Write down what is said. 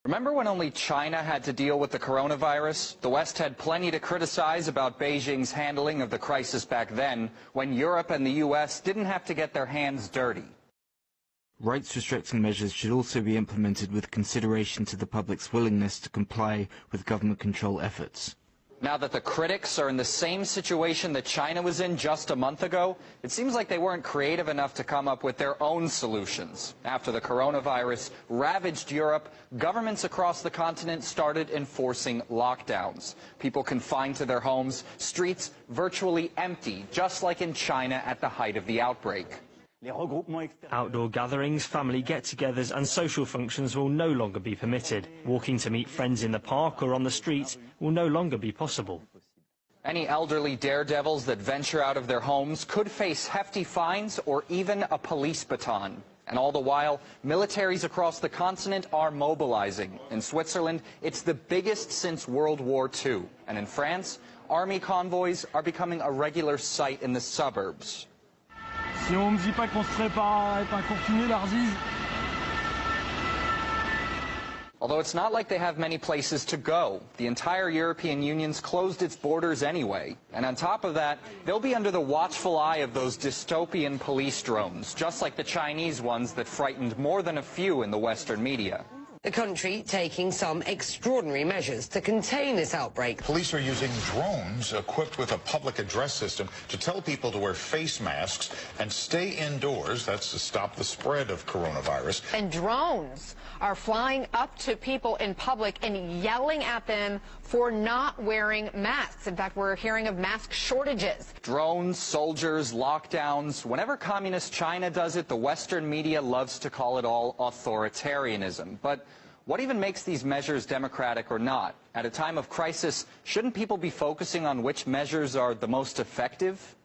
Remember when only China had to deal with the coronavirus? The West had plenty to criticize about Beijing's handling of the crisis back then, when Europe and the US didn't have to get their hands dirty. Rights-restricting measures should also be implemented with consideration to the public's willingness to comply with government control efforts. Now that the critics are in the same situation that China was in just a month ago, it seems like they weren't creative enough to come up with their own solutions. After the coronavirus ravaged Europe, governments across the continent started enforcing lockdowns. People confined to their homes, streets virtually empty, just like in China at the height of the outbreak. Outdoor gatherings, family get-togethers and social functions will no longer be permitted. Walking to meet friends in the park or on the street will no longer be possible. Any elderly daredevils that venture out of their homes could face hefty fines or even a police baton. And all the while, militaries across the continent are mobilizing. In Switzerland, it's the biggest since World War II. And in France, army convoys are becoming a regular sight in the suburbs. Si on me dit pas qu'on se prépare à être un confiné, l'Arzise. Although it's not like they have many places to go. The entire European Union's closed its borders anyway. And on top of that, they'll be under the watchful eye of those dystopian police drones, just like the Chinese ones that frightened more than a few in the Western media. The country taking some extraordinary measures to contain this outbreak. Police are using drones equipped with a public address system to tell people to wear face masks and stay indoors. That's to stop the spread of coronavirus. And drones are flying up to people in public and yelling at them for not wearing masks. In fact, we're hearing of mask shortages. Drones, soldiers, lockdowns. Whenever communist China does it, the Western media loves to call it all authoritarianism. But what even makes these measures democratic or not? At a time of crisis, shouldn't people be focusing on which measures are the most effective?